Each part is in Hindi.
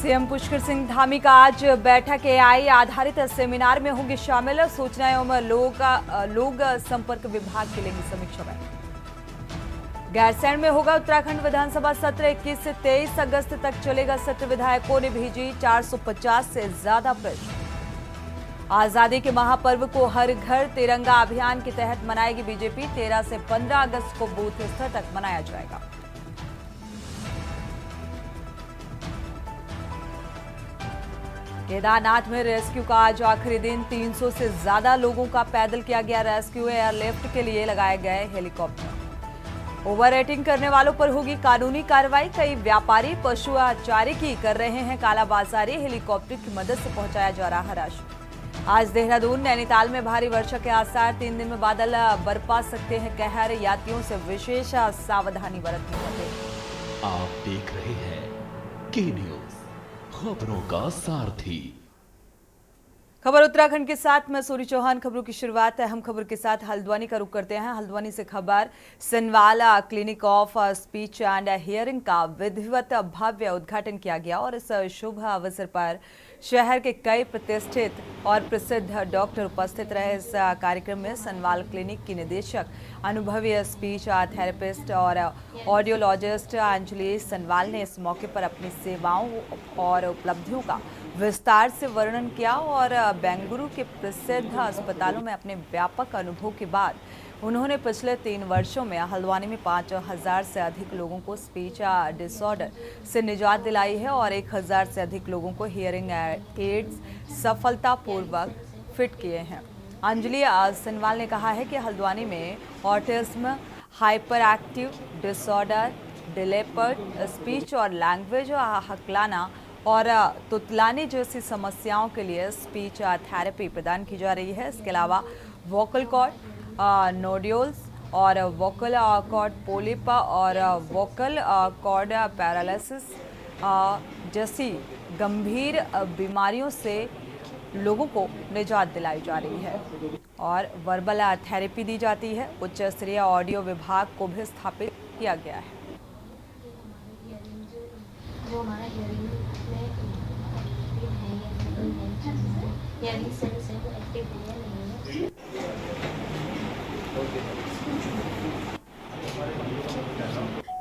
सीएम पुष्कर सिंह धामी का आज बैठक एआई आधारित सेमिनार में होंगे शामिल। सूचना एवं लोक संपर्क विभाग की लेंगी समीक्षा बैठक। गैरसैंण में होगा उत्तराखंड विधानसभा सत्र। 21 से 23 अगस्त तक चलेगा सत्र। विधायकों ने भेजी 450 से ज्यादा प्रश्न। आजादी के महापर्व को हर घर तिरंगा अभियान के तहत मनाएगी बीजेपी। 13 से 15 अगस्त को बूथ स्तर तक मनाया जाएगा। केदारनाथ में रेस्क्यू का आज आखिरी दिन। 300 से ज्यादा लोगों का पैदल किया गया रेस्क्यू। एयरलिफ्ट के लिए लगाए गए हेलीकॉप्टर। ओवर रेटिंग करने वालों पर होगी कानूनी कार्रवाई। कई व्यापारी पशु चारे की कर रहे हैं कालाबाजारी। हेलीकॉप्टर की मदद से पहुंचाया जा रहा राशन। आज देहरादून नैनीताल में भारी वर्षा के आसार। 3 दिन में बादल बरपा सकते हैं कहर। यात्रियों से विशेष सावधानी बरतनी होगी। आप देख रहे हैं के न्यूज, खबरों का सारथी। खबर उत्तराखंड के साथ मैं सूरी चौहान। खबरों की शुरुआत है अहम खबर के साथ हल्द्वानी का रुख करते हैं। हल्द्वानी से खबर। Sanwal clinic of speech and hearing का विधिवत भव्य उद्घाटन किया गया और इस शुभ अवसर पर शहर के कई प्रतिष्ठित और प्रसिद्ध डॉक्टर उपस्थित रहे। इस कार्यक्रम में सनवाल क्लिनिक की निदेशक अनुभवी स्पीच थेरेपिस्ट और ऑडियोलॉजिस्ट अंजलि सनवाल ने इस मौके पर अपनी सेवाओं और उपलब्धियों का विस्तार से वर्णन किया और बेंगलुरु के प्रसिद्ध अस्पतालों में अपने व्यापक अनुभव के बाद उन्होंने पिछले 3 वर्षों में हल्द्वानी में 5000 से अधिक लोगों को स्पीच डिसऑर्डर से निजात दिलाई है और 1000 से अधिक लोगों को हियरिंग एड्स सफलतापूर्वक फिट किए हैं। अंजलि सनवाल ने कहा है कि हल्द्वानी में autism, hyper active disorder, delayed speech और लैंग्वेज हकलाना और तुतलाने जैसी समस्याओं के लिए स्पीच थेरेपी प्रदान की जा रही है। इसके अलावा वोकल कॉर्ड नोड्यूल्स और वोकल कॉर्ड पोलिप और वोकल कॉर्ड पैरालिसिस जैसी गंभीर बीमारियों से लोगों को निजात दिलाई जा रही है और वर्बल थेरेपी दी जाती है। उच्च स्तरीय ऑडियो विभाग को भी स्थापित किया गया है। वो हमारा हियरिंग में हियरिंग सेंस है, वो एक्टिव है नहीं है।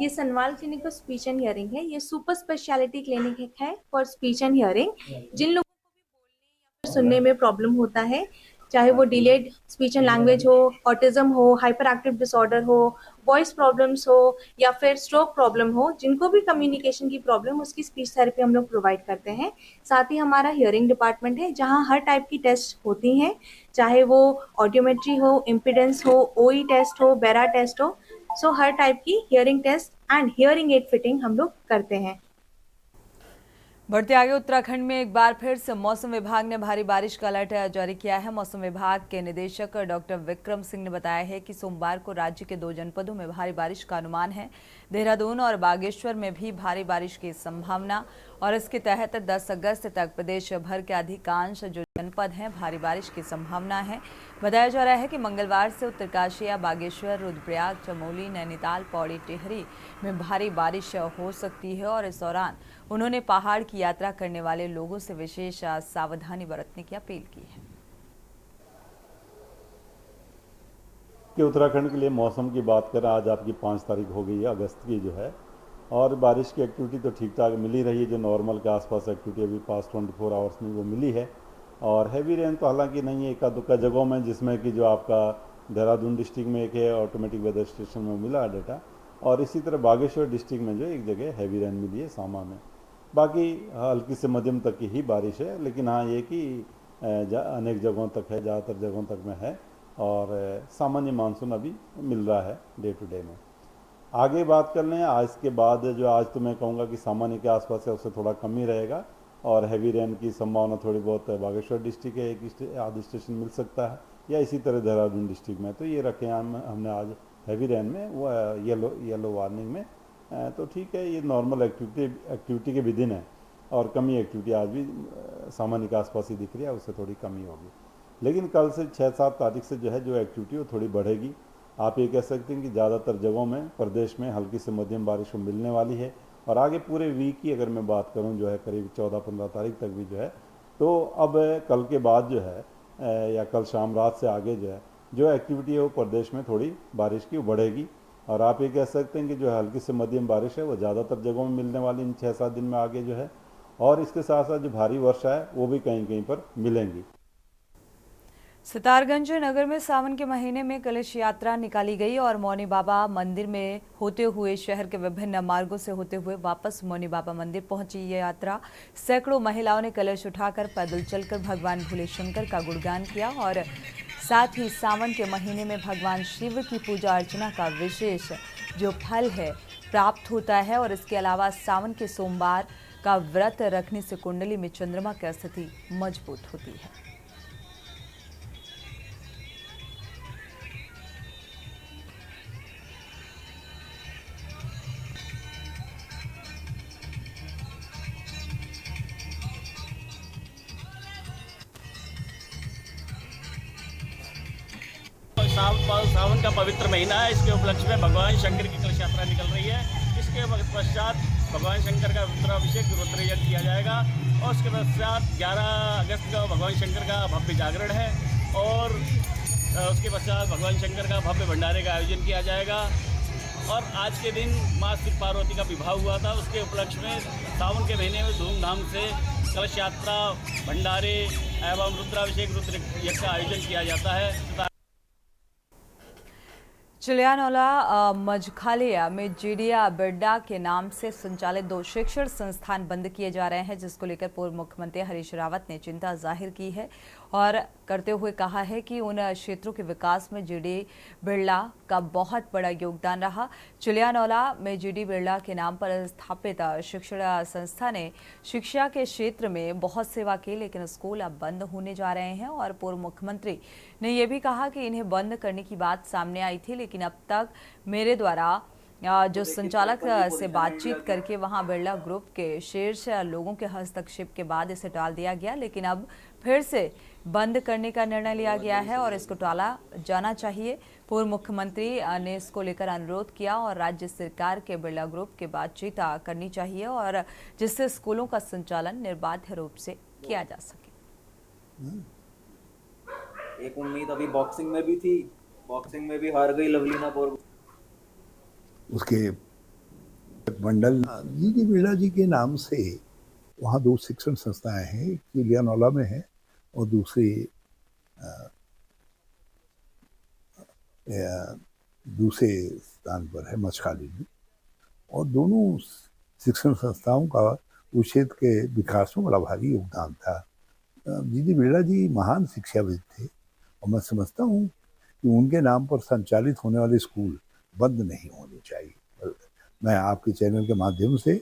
ये Sanwal clinic for speech and hearing है। ये सुपर स्पेशलिटी क्लिनिक है फॉर स्पीच एंड हियरिंग। जिन लोगों को भी बोलने या फिर सुनने में प्रॉब्लम होता है, चाहे वो डिलेड स्पीच एंड लैंग्वेज हो, ऑटिज्म हो, हाइपर एक्टिव डिसऑर्डर हो, वॉइस प्रॉब्लम्स हो या फिर स्ट्रोक प्रॉब्लम हो, जिनको भी कम्युनिकेशन की प्रॉब्लम, उसकी स्पीच थेरेपी हम लोग प्रोवाइड करते हैं। साथ ही हमारा हियरिंग डिपार्टमेंट है जहां हर टाइप की टेस्ट होती हैं, चाहे वो ऑडियोमेट्री हो, इम्पिडेंस हो, ओई टेस्ट हो, बेरा टेस्ट हो। सो हर टाइप की hearing test and hearing aid fitting हम लोग करते हैं। बढ़ते आगे उत्तराखंड में एक बार फिर से मौसम विभाग ने भारी बारिश का अलर्ट जारी किया है। मौसम विभाग के निदेशक डॉक्टर विक्रम सिंह ने बताया है कि सोमवार को राज्य के 2 जनपदों में भारी बारिश का अनुमान है। देहरादून और बागेश्वर में भी भारी बारिश की संभावना और इसके तहत 10 अगस्त तक प्रदेश भर के अधिकांश जो जनपद हैं भारी बारिश की संभावना है। बताया जा रहा है कि मंगलवार से उत्तरकाशी, बागेश्वर, रुद्रप्रयाग, चमोली, नैनीताल, पौड़ी, टिहरी में भारी बारिश हो सकती है और इस दौरान उन्होंने पहाड़ की यात्रा करने वाले लोगों से विशेष सावधानी बरतने की अपील की है। कि उत्तराखंड के लिए मौसम की बात करें, आज आपकी 5 तारीख हो गई है अगस्त की जो है, और बारिश की एक्टिविटी तो ठीक ठाक मिल ही रही है। जो नॉर्मल के आसपास एक्टिविटी अभी पास 24 आवर्स में वो मिली है। और हैवी रेन तो हालांकि नहीं है, एका दुक्का जगहों में, जिसमें कि जो आपका देहरादून डिस्ट्रिक्ट में एक है ऑटोमेटिक वेदर स्टेशन में मिला डेटा, और इसी तरह बागेश्वर डिस्ट्रिक्ट में जो एक जगह हैवी रेन मिली है सामा में। बाकी हल्की से मध्यम तक की ही बारिश है, लेकिन हाँ ये कि अनेक जगहों तक है, ज़्यादातर जगहों तक में है और सामान्य मानसून अभी मिल रहा है डे टू डे में। आगे बात कर लें आज के बाद, जो आज तो मैं कहूँगा कि सामान्य के आसपास है उससे थोड़ा कम ही रहेगा और हैवी रेन की संभावना थोड़ी बहुत बागेश्वर डिस्ट्रिक्ट है, एक आधे स्टेशन मिल सकता है, या इसी तरह देहरादून डिस्ट्रिक्ट में। तो ये रखे हमने आज हैवी रेन में, वो येलो वार्निंग में। तो ठीक है, ये नॉर्मल एक्टिविटी के विदिन है और कमी एक्टिविटी आज भी सामान्य के आसपास ही दिख रही है, उससे थोड़ी कमी होगी। लेकिन कल से 6-7 तारीख से जो है जो एक्टिविटी वो थोड़ी बढ़ेगी। आप ये कह सकते हैं कि ज़्यादातर जगहों में प्रदेश में हल्की से मध्यम बारिश मिलने वाली है और आगे पूरे वीक की अगर मैं बात करूं जो है करीब 14-15 तारीख तक भी जो है, तो अब कल के बाद जो है या कल शाम रात से आगे जो एक्टिविटी है वो प्रदेश में थोड़ी बारिश की बढ़ेगी। और आप ये कह सकते हैं कि जो हल्की से मध्यम बारिश है वो ज़्यादातर जगहों में मिलने वाली इन 6-7 दिन में आगे जो है, और इसके साथ साथ जो भारी वर्षा है वो भी कहीं कहीं पर मिलेंगी। सितारगंज नगर में सावन के महीने में कलश यात्रा निकाली गई और मौनी बाबा मंदिर में होते हुए शहर के विभिन्न मार्गों से होते हुए वापस मौनी बाबा मंदिर पहुंची। ये यात्रा सैकड़ों महिलाओं ने कलश उठाकर पैदल चलकर भगवान भोले शंकर का गुणगान किया और साथ ही सावन के महीने में भगवान शिव की पूजा अर्चना का विशेष जो फल है प्राप्त होता है। और इसके अलावा सावन के सोमवार का व्रत रखने से कुंडली में चंद्रमा की स्थिति मजबूत होती है। सावन का पवित्र महीना है। इसके उपलक्ष्य में भगवान शंकर की कलश यात्रा निकल रही है। इसके पश्चात भगवान शंकर का रुद्राभिषेक रुद्र यज्ञ किया जाएगा और उसके पश्चात 11 अगस्त को भगवान शंकर का भव्य जागरण है और उसके पश्चात भगवान शंकर का भव्य भंडारे का आयोजन किया जाएगा। और आज के दिन माँ शिव पार्वती का विवाह हुआ था, उसके उपलक्ष्य में सावन के महीने में धूमधाम से कलश यात्रा, भंडारे एवं रुद्राभिषेक रुद्र यज्ञ का आयोजन किया जाता है। चिलियानौला मजखालिया में जीडिया बिरडा के नाम से संचालित 2 शिक्षण संस्थान बंद किए जा रहे हैं, जिसको लेकर पूर्व मुख्यमंत्री हरीश रावत ने चिंता जाहिर की है और करते हुए कहा है कि उन क्षेत्रों के विकास में जीडी बिरला का बहुत बड़ा योगदान रहा। चिलियानौला में जीडी बिरला के नाम पर स्थापित शिक्षण संस्था ने शिक्षा के क्षेत्र में बहुत सेवा की, लेकिन स्कूल अब बंद होने जा रहे हैं। और पूर्व मुख्यमंत्री ने यह भी कहा कि इन्हें बंद करने की बात सामने आई थी, लेकिन अब तक मेरे द्वारा जो संचालक से बातचीत करके वहां बिरला ग्रुप के शीर्ष लोगों के हस्तक्षेप के बाद इसे टाल दिया गया, लेकिन अब फिर से बंद करने का निर्णय लिया गया है और इसको टाला जाना चाहिए। पूर्व मुख्यमंत्री ने इसको लेकर अनुरोध किया और राज्य सरकार के बिरला ग्रुप के बातचीत करनी चाहिए और जिससे स्कूलों का संचालन निर्बाध रूप से किया जा सके। एक उम्मीद अभी बॉक्सिंग में भी थी, बॉक्सिंग में भी हार गई लवलीना बोर। उसके मंडल जीडी बिरला जी के नाम से वहाँ 2 शिक्षण संस्थाएं हैं, एक चिलियानौला में है और दूसरे स्थान पर है मछखाली में। और दोनों शिक्षण संस्थाओं का उस क्षेत्र के विकास में बड़ा भारी योगदान था। जीडी बिरला जी महान शिक्षाविद थे और मैं समझता हूँ कि उनके नाम पर संचालित होने वाले स्कूल बंद नहीं होने चाहिए। मैं आपके चैनल के माध्यम से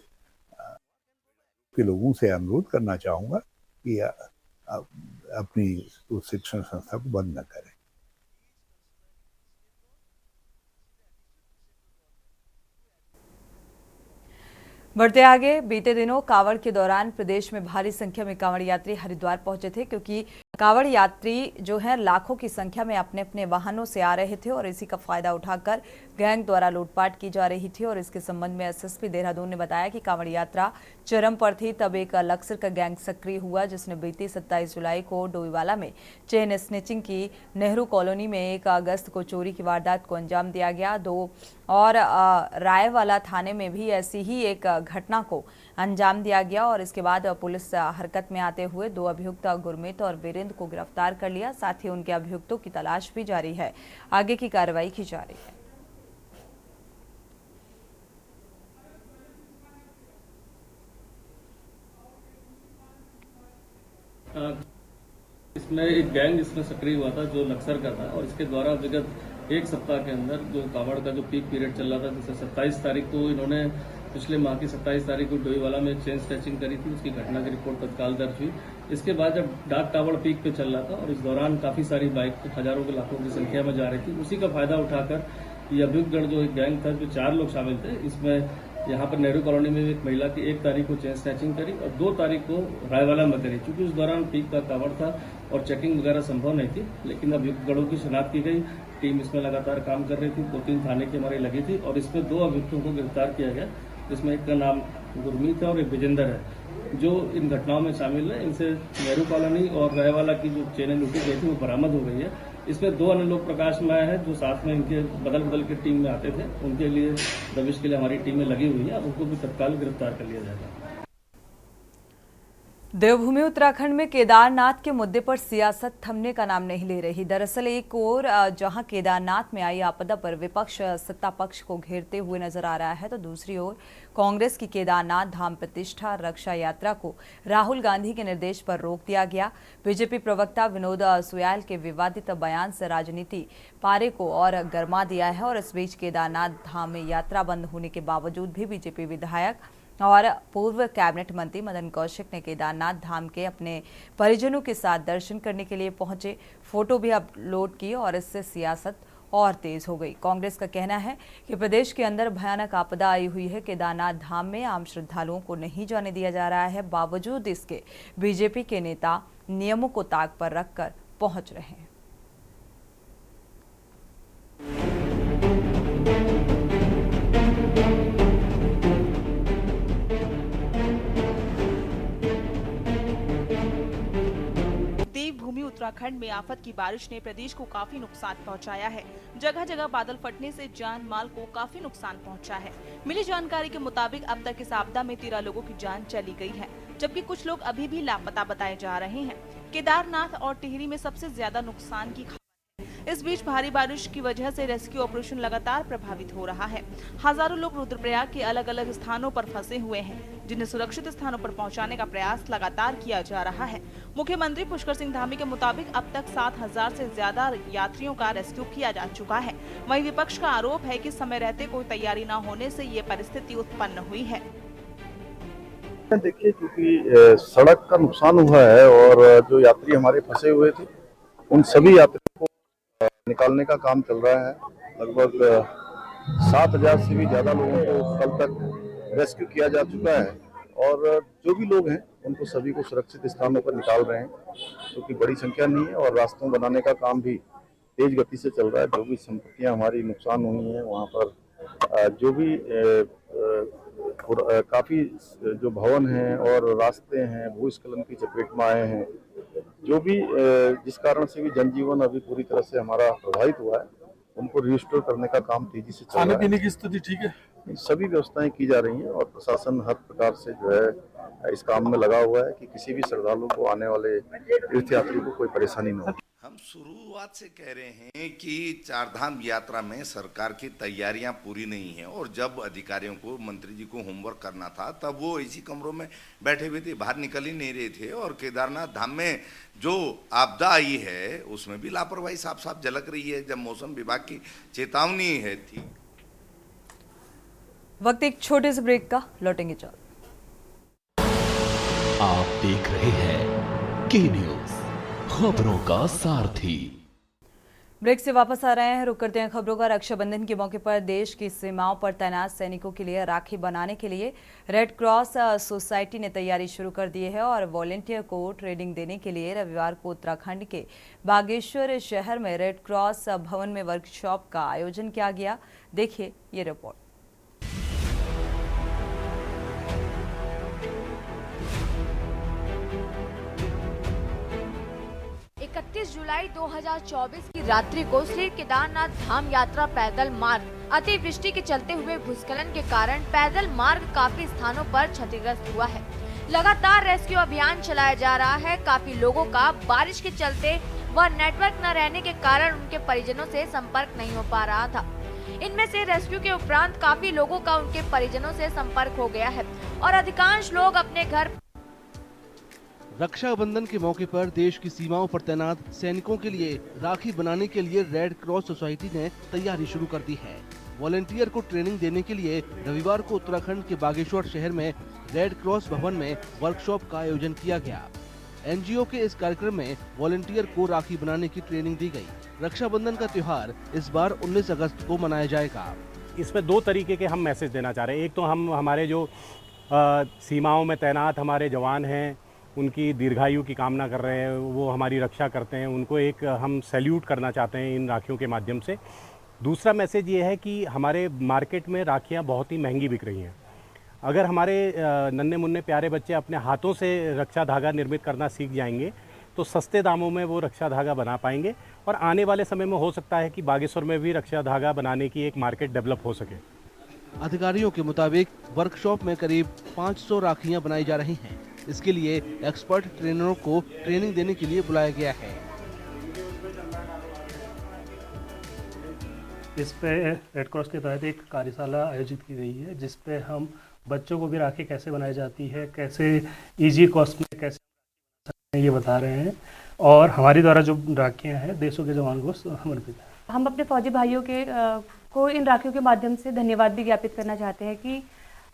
के लोगों से अनुरोध करना चाहूँगा कि अपनी उस शिक्षण संस्था को बंद न करें। बढ़ते आगे, बीते दिनों कांवड़ के दौरान प्रदेश में भारी संख्या में कांवड़ यात्री हरिद्वार पहुंचे थे, क्योंकि कांवड़ यात्री जो है लाखों की संख्या में अपने अपने वाहनों से आ रहे थे और इसी का फायदा उठाकर गैंग द्वारा लूटपाट की जा रही थी। और इसके संबंध में एसएसपी देहरादून ने बताया कि कांवड़ यात्रा चरम पर थी, तब एक लक्सर का गैंग सक्रिय हुआ, जिसने बीती 27 जुलाई को डोईवाला में चेन स्नेचिंग की। नेहरू कॉलोनी में 1 अगस्त को चोरी की वारदात को अंजाम दिया गया। 2 और रायवाला थाने में भी ऐसी ही एक घटना को अंजाम दिया गया और इसके बाद पुलिस हरकत में आते हुए 2 अभियुक्त गुरमीत और वीरेंद्र को गिरफ्तार कर लिया। साथ ही उनके अभियुक्तों की तलाश भी जारी है, आगे की कार्रवाई की जा रही है। इसमें एक गैंग इसमें सक्रिय हुआ था जो लक्सर का था और इसके द्वारा विगत 1 सप्ताह के अंदर जो कांवड़ का जो पीक पीरियड चल रहा था, जैसे 27 तारीख को इन्होंने पिछले माह की 27 तारीख को डोईवाला में चेन स्नैचिंग करी थी। उसकी घटना की रिपोर्ट तत्काल दर्ज हुई। इसके बाद जब डाक कांवड़ पीक पे चल रहा था और इस दौरान काफी सारी बाइक हजारों के लाखों की संख्या में जा रही थी, उसी का फायदा उठाकर ये अभियुक्तगण जो एक गैंग था, जो 4 लोग शामिल थे, इसमें यहाँ पर नेहरू कॉलोनी में एक महिला की 1 तारीख को चेन स्नैचिंग करी और 2 तारीख को रायवाला में करी। चूंकि उस दौरान पीक का कांवड़ था और चेकिंग वगैरह संभव नहीं थी, लेकिन अभियुक्तगणों की शिनाख्त की गई। टीम इसमें लगातार काम कर रही थी, 2-3 थाने की हमारी लगी थी और इसमें 2 अभियुक्तों को गिरफ्तार किया गया जिसमें एक का नाम गुरमीत है और एक विजेंद्र है, जो इन घटनाओं में शामिल है। इनसे नेहरू कॉलोनी और रायवाला की जो चेनें लूटी गई थी वो बरामद हो गई है। इसमें 2 अन्य लोग प्रकाश में आए हैं जो साथ में इनके बदल बदल के टीम में आते थे। उनके लिए दबिश के लिए हमारी टीमें लगी हुई है, उनको भी तत्काल गिरफ्तार कर लिया जाएगा। देवभूमि उत्तराखंड में केदारनाथ के मुद्दे पर सियासत थमने का नाम नहीं ले रही। दरअसल एक ओर जहां केदारनाथ में आई आपदा पर विपक्ष सत्ता पक्ष को घेरते हुए नजर आ रहा है, तो दूसरी ओर कांग्रेस की केदारनाथ धाम प्रतिष्ठा रक्षा यात्रा को राहुल गांधी के निर्देश पर रोक दिया गया। बीजेपी प्रवक्ता विनोद सुयाल के विवादित बयान से राजनीति पारे को और गर्मा दिया है और इस बीच केदारनाथ धाम में यात्रा बंद होने के बावजूद भी बीजेपी विधायक और पूर्व कैबिनेट मंत्री मदन कौशिक ने केदारनाथ धाम के अपने परिजनों के साथ दर्शन करने के लिए पहुंचे, फोटो भी अपलोड की और इससे सियासत और तेज हो गई। कांग्रेस का कहना है कि प्रदेश के अंदर भयानक आपदा आई हुई है, केदारनाथ धाम में आम श्रद्धालुओं को नहीं जाने दिया जा रहा है। बावजूद इसके बीजेपी के नेता नियमों को ताक पर रखकर पहुंच रहे हैं। देवभूमि उत्तराखंड में आफत की बारिश ने प्रदेश को काफी नुकसान पहुंचाया है। जगह जगह बादल फटने से जान माल को काफी नुकसान पहुंचा है। मिली जानकारी के मुताबिक अब तक इस आपदा में 13 लोगों की जान चली गई है, जबकि कुछ लोग अभी भी लापता बताए जा रहे हैं। केदारनाथ और टिहरी में सबसे ज्यादा नुकसान की खबर है। इस बीच भारी बारिश की वजह से रेस्क्यू ऑपरेशन लगातार प्रभावित हो रहा है। हजारों लोग रुद्रप्रयाग के अलग अलग स्थानों पर फंसे हुए हैं, जिन्हें सुरक्षित स्थानों पर पहुंचाने का प्रयास लगातार किया जा रहा है। मुख्यमंत्री पुष्कर सिंह धामी के मुताबिक अब तक 7,000 से ज्यादा यात्रियों का रेस्क्यू किया जा चुका है। वहीं विपक्ष का आरोप है कि समय रहते कोई तैयारी न होने से ये परिस्थिति उत्पन्न हुई है। देखिए, क्योंकि सड़क का नुकसान हुआ है और जो यात्री हमारे फंसे हुए थे उन सभी यात्रियों को निकालने का काम चल रहा है। लगभग 7,000 से भी ज्यादा लोगों को कल तक रेस्क्यू किया जा चुका है और जो भी लोग हैं उनको सभी को सुरक्षित स्थानों पर निकाल रहे हैं, क्योंकि बड़ी संख्या नहीं है और रास्तों बनाने का काम भी तेज गति से चल रहा है। जो भी संपत्तियां हमारी नुकसान हुई हैं वहाँ पर जो भी काफी जो भवन हैं और रास्ते हैं भूस्खलन की चपेट में आए हैं, जो भी जिस कारण से भी जनजीवन अभी पूरी तरह से हमारा प्रभावित हुआ है, उनको रिस्टोर करने का काम तेजी से चल रहा है। खाने पीने की स्थिति ठीक है, सभी व्यवस्थाएं की जा रही हैं और प्रशासन हर प्रकार से जो है इस काम में लगा हुआ है कि किसी भी श्रद्धालु को आने वाले तीर्थयात्री को कोई परेशानी न हो। हम शुरुआत से कह रहे हैं कि चारधाम यात्रा में सरकार की तैयारियां पूरी नहीं है और जब अधिकारियों को मंत्री जी को होमवर्क करना था तब वो इसी कमरों में बैठे हुए थे, बाहर निकल ही नहीं रहे थे। और केदारनाथ धाम में जो आपदा आई है उसमें भी लापरवाही साफ साफ झलक रही है, जब मौसम विभाग की चेतावनी है थी। वक्त एक छोटे से ब्रेक का, लौटेंगे जल्द। आप देख रहे हैं के न्यूज, खबरों का सारथी। ब्रेक से वापस आ रहे हैं, रुक करते हैं खबरों का। रक्षाबंधन के मौके पर देश की सीमाओं पर तैनात सैनिकों के लिए राखी बनाने के लिए रेड क्रॉस सोसाइटी ने तैयारी शुरू कर दी है और वॉलेंटियर को ट्रेनिंग देने के लिए रविवार को उत्तराखंड के बागेश्वर शहर में रेड क्रॉस भवन में वर्कशॉप का आयोजन किया गया। देखिए ये रिपोर्ट। 31 जुलाई 2024 की रात्रि को श्री केदारनाथ धाम यात्रा पैदल मार्ग अतिवृष्टि के चलते हुए भूस्खलन के कारण पैदल मार्ग काफी स्थानों पर क्षतिग्रस्त हुआ है। लगातार रेस्क्यू अभियान चलाया जा रहा है। काफी लोगों का बारिश के चलते व नेटवर्क न रहने के कारण उनके परिजनों से संपर्क नहीं हो पा रहा था। इनमें से रेस्क्यू के उपरांत काफी लोगों का उनके परिजनों से संपर्क हो गया है और अधिकांश लोग अपने घर। रक्षाबंधन के मौके पर देश की सीमाओं पर तैनात सैनिकों के लिए राखी बनाने के लिए रेड क्रॉस सोसाइटी ने तैयारी शुरू कर दी है। वॉलेंटियर को ट्रेनिंग देने के लिए रविवार को उत्तराखंड के बागेश्वर शहर में रेड क्रॉस भवन में वर्कशॉप का आयोजन किया गया। एनजीओ के इस कार्यक्रम में वॉलेंटियर को राखी बनाने की ट्रेनिंग दी गई। रक्षाबंधन का त्योहार इस बार 19 अगस्त को मनाया जाएगा। इसमें 2 तरीके के हम मैसेज देना चाह रहे हैं। एक तो हम हमारे जो सीमाओं में तैनात हमारे जवान हैं उनकी दीर्घायु की कामना कर रहे हैं, वो हमारी रक्षा करते हैं, उनको एक हम सैल्यूट करना चाहते हैं इन राखियों के माध्यम से। दूसरा मैसेज ये है कि हमारे मार्केट में राखियाँ बहुत ही महंगी बिक रही हैं। अगर हमारे नन्हे मुन्ने प्यारे बच्चे अपने हाथों से रक्षा धागा निर्मित करना सीख जाएंगे तो सस्ते दामों में वो रक्षा धागा बना पाएंगे और आने वाले समय में हो सकता है कि बागेश्वर में भी रक्षा धागा बनाने की एक मार्केट डेवलप हो सके। अधिकारियों के मुताबिक वर्कशॉप में करीब 500 राखियां बनाई जा रही हैं। इसके लिए एक्सपर्ट ट्रेनरों को ट्रेनिंग देने के लिए बुलाया गया है। इस पे रेड क्रॉस के तहत एक कार्यशाला आयोजित की गई है जिस पे हम बच्चों को भी राखी कैसे बनाई जाती है, कैसे इजी कॉस्ट में कैसे ये बता रहे हैं और हमारी द्वारा जो राखियाँ हैं देशों के जवान को समर्पित है। हम अपने फौजी भाइयों को इन राखियों के माध्यम से धन्यवाद भी ज्ञापित करना चाहते हैं कि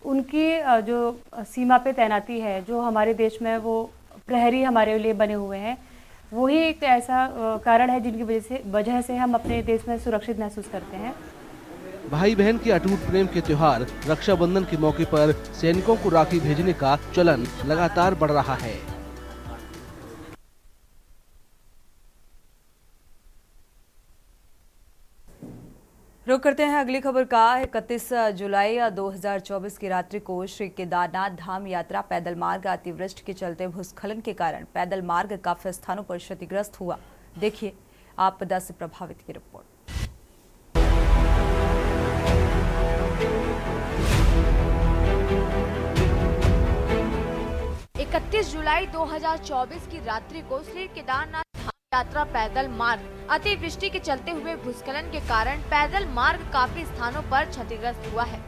उनकी जो सीमा पे तैनाती है, जो हमारे देश में वो प्रहरी हमारे लिए बने हुए हैं, वही एक ऐसा कारण है जिनकी वजह से हम अपने देश में सुरक्षित महसूस करते हैं। भाई बहन के अटूट प्रेम के त्योहार रक्षाबंधन के मौके पर सैनिकों को राखी भेजने का चलन लगातार बढ़ रहा है। रुक करते हैं अगली खबर का। 31 जुलाई 2024 की रात्रि को श्री केदारनाथ धाम यात्रा पैदल मार्ग अतिवृष्टि के चलते भूस्खलन के कारण पैदल मार्ग काफी स्थानों पर क्षतिग्रस्त हुआ। देखिए आपदा से प्रभावित की रिपोर्ट। 31 जुलाई 2024 की रात्रि को श्री केदारनाथ धाम यात्रा पैदल मार्ग अतिवृष्टि के चलते हुए भूस्खलन के कारण पैदल मार्ग काफी स्थानों पर क्षतिग्रस्त हुआ है।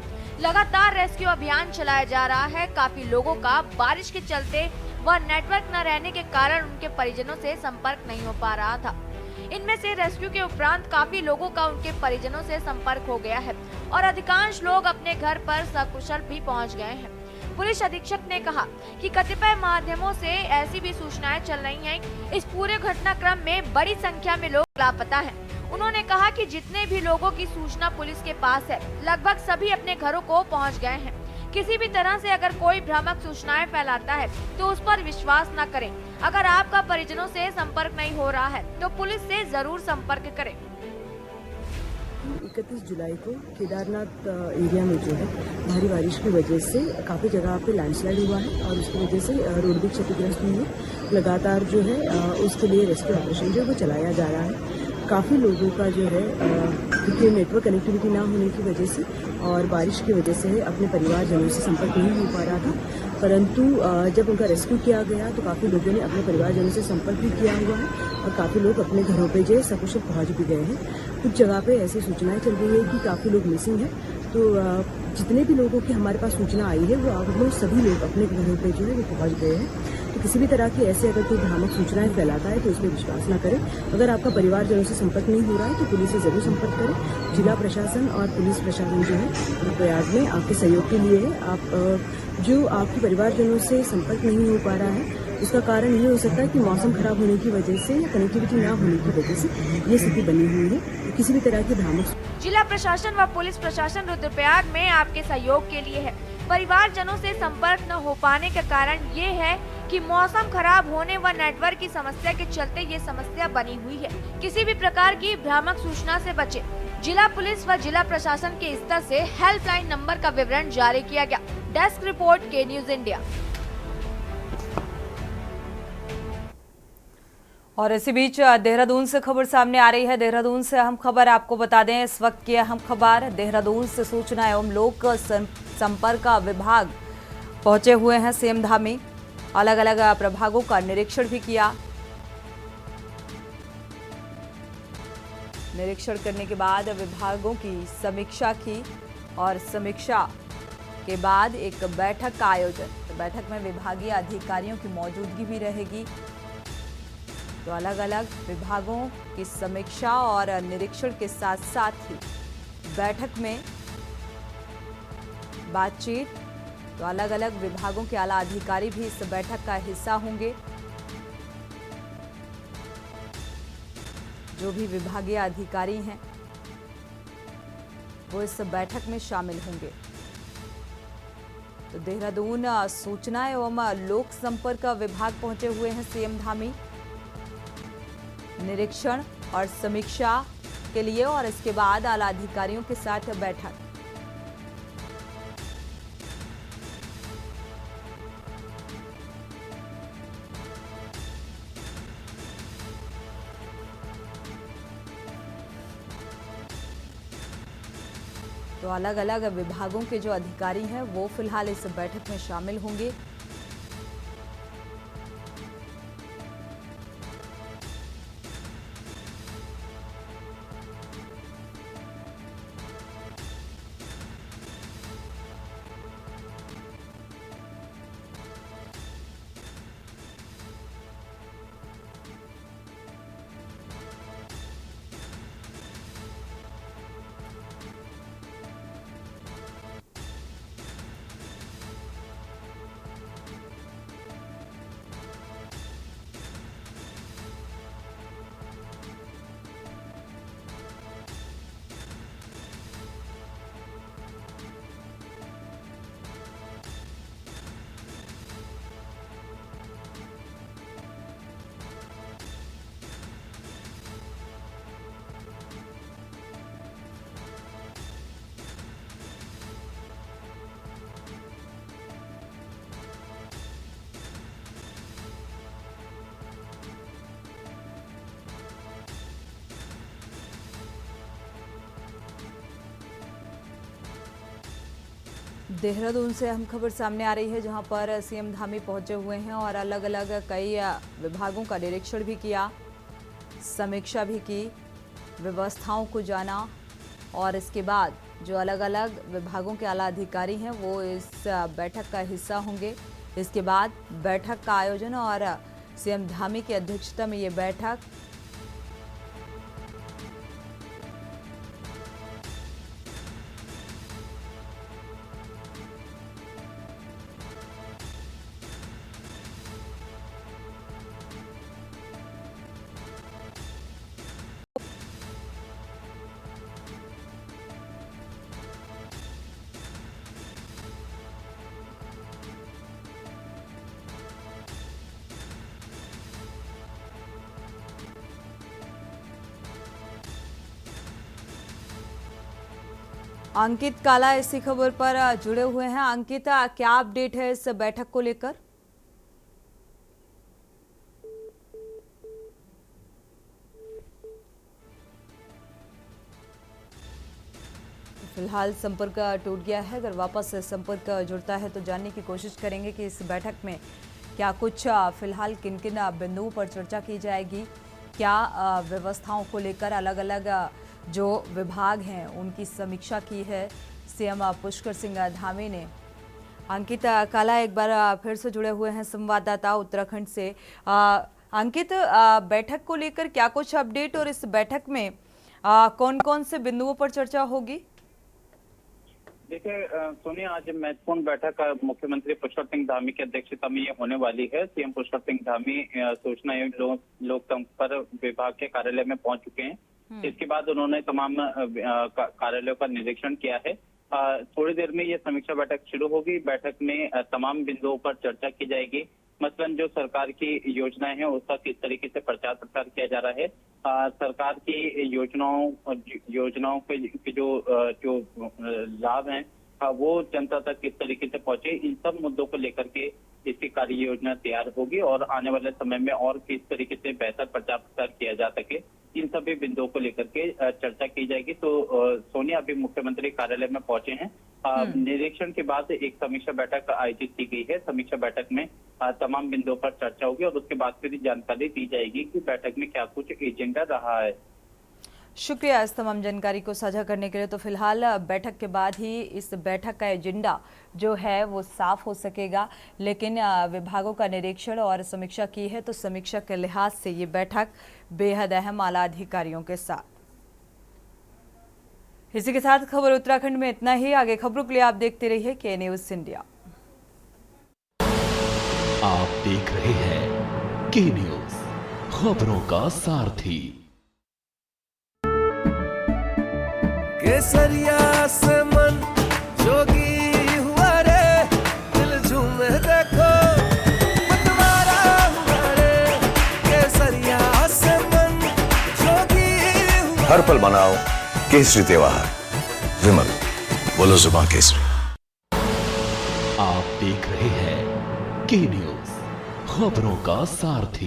लगातार रेस्क्यू अभियान चलाया जा रहा है। काफी लोगों का बारिश के चलते व नेटवर्क न रहने के कारण उनके परिजनों से संपर्क नहीं हो पा रहा था। इनमें से रेस्क्यू के उपरांत काफी लोगों का उनके परिजनों से संपर्क हो गया है और अधिकांश लोग अपने घर पर सकुशल भी पहुंच गए हैं। पुलिस अधीक्षक ने कहा कि कतिपय माध्यमों से ऐसी भी सूचनाएं चल रही हैं। इस पूरे घटनाक्रम में बड़ी संख्या में लोग लापता हैं। उन्होंने कहा कि जितने भी लोगों की सूचना पुलिस के पास है, लगभग सभी अपने घरों को पहुंच गए हैं। किसी भी तरह से अगर कोई भ्रामक सूचनाएं फैलाता है तो उस पर विश्वास न करें। अगर आपका परिजनों से संपर्क नहीं हो रहा है तो पुलिस से जरूर संपर्क करें। 31 जुलाई को केदारनाथ एरिया में जो है भारी बारिश की वजह से काफ़ी जगह पे लैंडस्लाइड हुआ है और उसकी वजह से रोड भी क्षतिग्रस्त हुई है। लगातार जो है उसके लिए रेस्क्यू ऑपरेशन जो है वो चलाया जा रहा है। काफ़ी लोगों का जो है क्योंकि नेटवर्क कनेक्टिविटी ना होने की वजह से और बारिश की वजह से अपने परिवारजनों से संपर्क नहीं हो पा रहा था, परंतु जब उनका रेस्क्यू किया गया तो काफ़ी लोगों ने अपने परिवारजनों से संपर्क भी किया हुआ है और काफ़ी लोग अपने घरों पे जो है सकुशल पहुँच भी गए हैं। कुछ जगह पे ऐसी सूचनाएं चल रही है कि काफ़ी लोग मिसिंग हैं, तो जितने भी लोगों की हमारे पास सूचना आई है वो ऑलमोस्ट सभी लोग अपने घरों पे जो है वो पहुँच गए हैं। तो किसी भी तरह की ऐसे अगर कोई भ्रामक सूचनाएं फैलाता है तो उस पर विश्वास न करें। अगर आपका परिवारजनों से संपर्क नहीं हो रहा है तो पुलिस से जरूर संपर्क करें। जिला प्रशासन और पुलिस प्रशासन जो है रुद्रप्रयाग में आपके सहयोग के लिए है। आप जो आपके परिवारजनों से संपर्क नहीं हो पा रहा है उसका कारण ये हो सकता है कि मौसम खराब होने की वजह से या कनेक्टिविटी ना होने की वजह से ये स्थिति बनी हुई है। तो किसी भी तरह की भ्रामक जिला प्रशासन व पुलिस प्रशासन रुद्रप्रयाग में आपके सहयोग के लिए है। परिवारजनों से संपर्क न हो पाने का कारण ये है कि मौसम खराब होने व नेटवर्क की समस्या के चलते ये समस्या बनी हुई है। किसी भी प्रकार की भ्रामक सूचना से बचे। जिला पुलिस व जिला प्रशासन के स्तर से हेल्पलाइन नंबर का विवरण जारी किया गया। डेस्क रिपोर्ट के न्यूज इंडिया। और इसी बीच देहरादून से खबर सामने आ रही है। देहरादून से अहम खबर आपको बता दें। इस वक्त की अहम खबर देहरादून से सूचना एवं लोक संपर्क विभाग पहुंचे हुए हैं सीएम धाम में। अलग अलग प्रभागों का निरीक्षण भी किया। निरीक्षण करने के बाद विभागों की समीक्षा की और समीक्षा के बाद एक बैठक का आयोजन। तो बैठक में विभागीय अधिकारियों की मौजूदगी भी रहेगी। तो अलग अलग विभागों की समीक्षा और निरीक्षण के साथ साथ ही बैठक में बातचीत। तो अलग अलग विभागों के आला अधिकारी भी इस बैठक का हिस्सा होंगे। जो भी विभागीय अधिकारी हैं वो इस बैठक में शामिल होंगे। तो देहरादून सूचना एवं लोक संपर्क विभाग पहुंचे हुए हैं सीएम धामी निरीक्षण और समीक्षा के लिए और इसके बाद आला अधिकारियों के साथ बैठक। तो अलग अलग विभागों के जो अधिकारी हैं वो फिलहाल इस बैठक में शामिल होंगे। देहरादून से अहम खबर सामने आ रही है, जहां पर सीएम धामी पहुंचे हुए हैं और अलग अलग कई विभागों का निरीक्षण भी किया, समीक्षा भी की, व्यवस्थाओं को जाना और इसके बाद जो अलग अलग विभागों के आला अधिकारी हैं वो इस बैठक का हिस्सा होंगे। इसके बाद बैठक का आयोजन और सीएम धामी की अध्यक्षता में ये बैठक अंकित काला इसी खबर पर जुड़े हुए हैं। अंकित, क्या अपडेट है इस बैठक को लेकर? फिलहाल संपर्क टूट गया है। अगर वापस संपर्क जुड़ता है तो जानने की कोशिश करेंगे कि इस बैठक में क्या कुछ फिलहाल किन किन बिंदुओं पर चर्चा की जाएगी, क्या व्यवस्थाओं को लेकर अलग अलग जो विभाग हैं उनकी समीक्षा की है सीएम पुष्कर सिंह धामी ने। अंकित काला एक बार फिर से जुड़े हुए हैं संवाददाता उत्तराखंड से। अंकित, बैठक को लेकर क्या कुछ अपडेट और इस बैठक में कौन कौन से बिंदुओं पर चर्चा होगी? देखिए सोनिया, आज महत्वपूर्ण बैठक मुख्यमंत्री पुष्कर सिंह धामी की अध्यक्षता में ये होने वाली है। सीएम पुष्कर सिंह धामी सूचना एवं लोक संपर्क विभाग के कार्यालय में पहुंच चुके हैं। इसके बाद उन्होंने तमाम कार्यालयों का निरीक्षण किया है। थोड़ी देर में ये समीक्षा बैठक शुरू होगी। बैठक में तमाम बिंदुओं पर चर्चा की जाएगी। मसलन जो सरकार की योजनाएं हैं उसका किस तरीके से प्रचार प्रसार किया जा रहा है, सरकार की योजनाओं के जो लाभ हैं वो जनता तक किस तरीके से पहुंचे, इन सब मुद्दों को लेकर के इसकी कार्य योजना तैयार होगी और आने वाले समय में और किस तरीके से बेहतर प्रचार प्रसार किया जा सके, इन सभी बिंदुओं को लेकर के चर्चा की जाएगी। तो सोनिया अभी मुख्यमंत्री कार्यालय में पहुंचे हैं। निरीक्षण के बाद एक समीक्षा बैठक आयोजित की गई है। समीक्षा बैठक में तमाम बिंदुओं पर चर्चा होगी और उसके बाद फिर जानकारी दी जाएगी कि बैठक में क्या कुछ एजेंडा रहा है। शुक्रिया इस तमाम जानकारी को साझा करने के लिए। तो फिलहाल बैठक के बाद ही इस बैठक का एजेंडा जो है वो साफ हो सकेगा, लेकिन विभागों का निरीक्षण और समीक्षा की है तो समीक्षा के लिहाज से ये बैठक बेहद अहम आला अधिकारियों के साथ। इसी के साथ खबर उत्तराखंड में इतना ही। आगे खबरों के लिए आप देखते रहिए के न्यूज़ इंडिया। आप देख रहे हैं के न्यूज़, खबरों का सारथी। केसरिया से मन जोगी हुआ रे, दिल झूमे देखो मतवारा हुआ रे। केसरिया से मन जोगी हुआ। हर पल मनाओ केसरी त्योहार। विमल, बोलो जुबां केसरी। आप देख रहे हैं के न्यूज़, खबरों का सारथी।